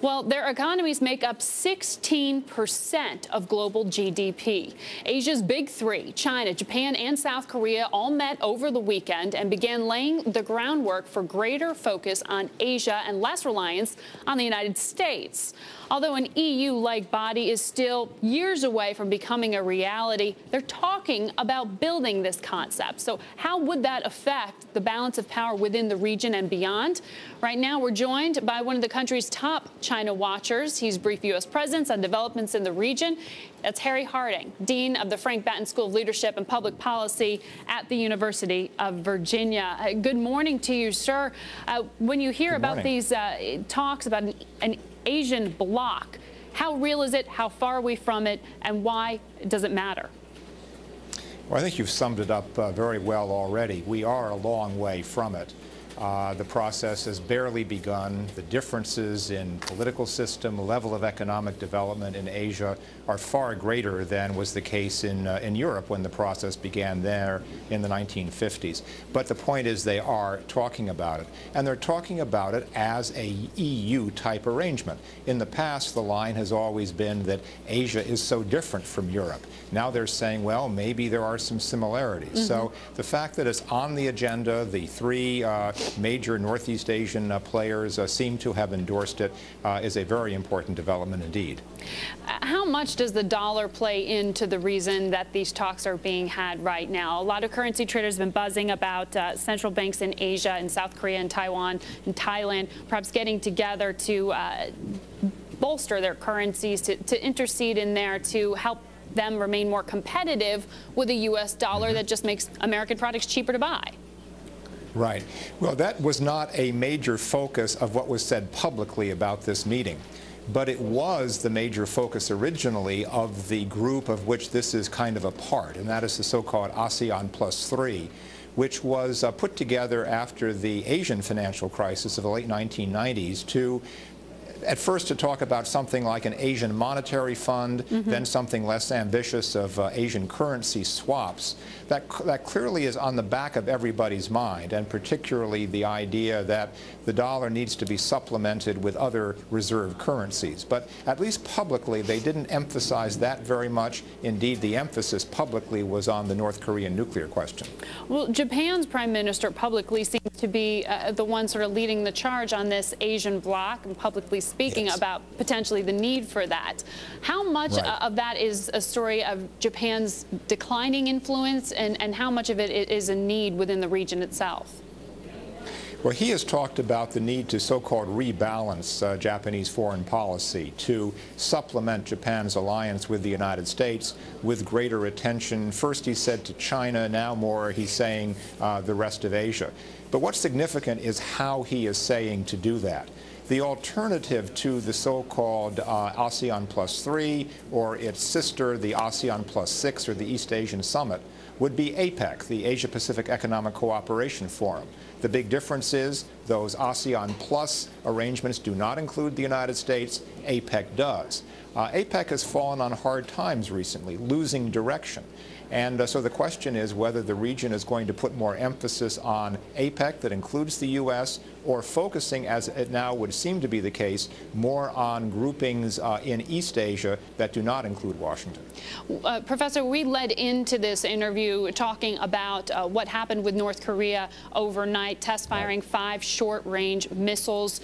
Well, their economies make up 16% of global GDP. Asia's big three, China, Japan, and South Korea, all met over the weekend and began laying the groundwork for greater focus on Asia and less reliance on the United States. Although an EU-like body is still years away from becoming a reality, they're talking about building this concept. So how would that affect the balance of power within the region and beyond? Right now, we're joined by one of the country's top China watchers. He's briefed U.S. presidents on developments in the region. That's Harry Harding, Dean of the Frank Batten School of Leadership and Public Policy at the University of Virginia. Good morning to you, sir. When you hear about these talks about an Asian bloc, how real is it? How far are we from it? And why does it matter? Well, I think you've summed it up very well already. We are a long way from it. The process has barely begun. The differences in political system, level of economic development in Asia are far greater than was the case in Europe when the process began there in the 1950s. But the point is they are talking about it. And they're talking about it as a EU-type arrangement. In the past, the line has always been that Asia is so different from Europe. Now they're saying, well, maybe there are some similarities. So the fact that it's on the agenda, the three major Northeast Asian players seem to have endorsed it, is a very important development indeed. How much does the dollar play into the reason that these talks are being had right now? A lot of currency traders have been buzzing about central banks in Asia and South Korea and Taiwan and Thailand perhaps getting together to bolster their currencies, to intercede in there to help them remain more competitive with a U.S. dollar that just makes American products cheaper to buy. Right. Well, that was not a major focus of what was said publicly about this meeting. But it was the major focus originally of the group of which this is kind of a part, and that is the so-called ASEAN +3, which was put together after the Asian financial crisis of the late 1990s at first to talk about something like an Asian monetary fund, then something less ambitious of Asian currency swaps. That clearly is on the back of everybody's mind, and particularly the idea that the dollar needs to be supplemented with other reserve currencies. But at least publicly, they didn't emphasize that very much. Indeed, the emphasis publicly was on the North Korean nuclear question. Well, Japan's prime minister publicly seems to be the one sort of leading the charge on this Asian bloc and publicly speaking about potentially the need for that. How much of that is a story of Japan's declining influence, and how much of it is a need within the region itself? Well, he has talked about the need to so-called rebalance Japanese foreign policy, to supplement Japan's alliance with the United States with greater attention. First he said to China, now more he's saying the rest of Asia. But what's significant is how he is saying to do that. The alternative to the so-called ASEAN +3 or its sister, the ASEAN +6 or the East Asian Summit, would be APEC, the Asia-Pacific Economic Cooperation Forum. The big difference is those ASEAN Plus arrangements do not include the United States. APEC does. APEC has fallen on hard times recently, losing direction. And so the question is whether the region is going to put more emphasis on APEC that includes the U.S. or focusing, as it now would seem to be the case, more on groupings in East Asia that do not include Washington. Professor, we led into this interview talking about what happened with North Korea overnight, test firing 5 short-range missiles.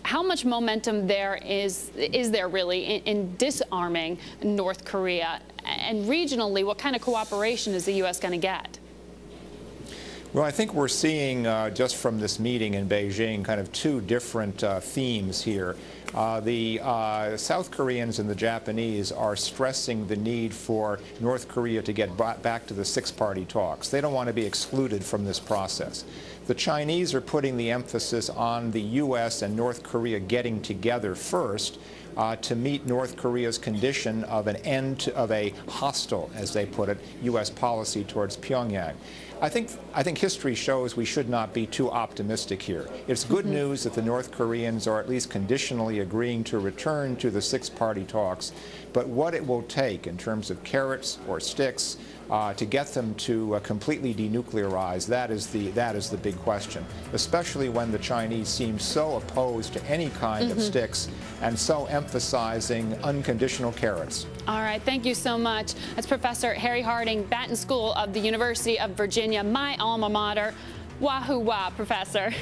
How much momentum there is there really in disarming North Korea? And regionally, what kind of cooperation is the U.S. going to get? Well, I think we're seeing, just from this meeting in Beijing, kind of 2 different themes here. The South Koreans and the Japanese are stressing the need for North Korea to get back to the 6-party talks. They don't want to be excluded from this process. The Chinese are putting the emphasis on the U.S. and North Korea getting together first to meet North Korea's condition of an end of a hostile, as they put it, U.S. policy towards Pyongyang. I think history shows we should not be too optimistic here. It's good news that the North Koreans are at least conditionally agreeing to return to the 6-party talks, but what it will take in terms of carrots or sticks to get them to completely denuclearize, that is the big question, especially when the Chinese seem so opposed to any kind of sticks and so emphasizing unconditional carrots. All right, thank you so much. That's Professor Harry Harding, Batten School of the University of Virginia, my alma mater. Wahoo wah, Professor.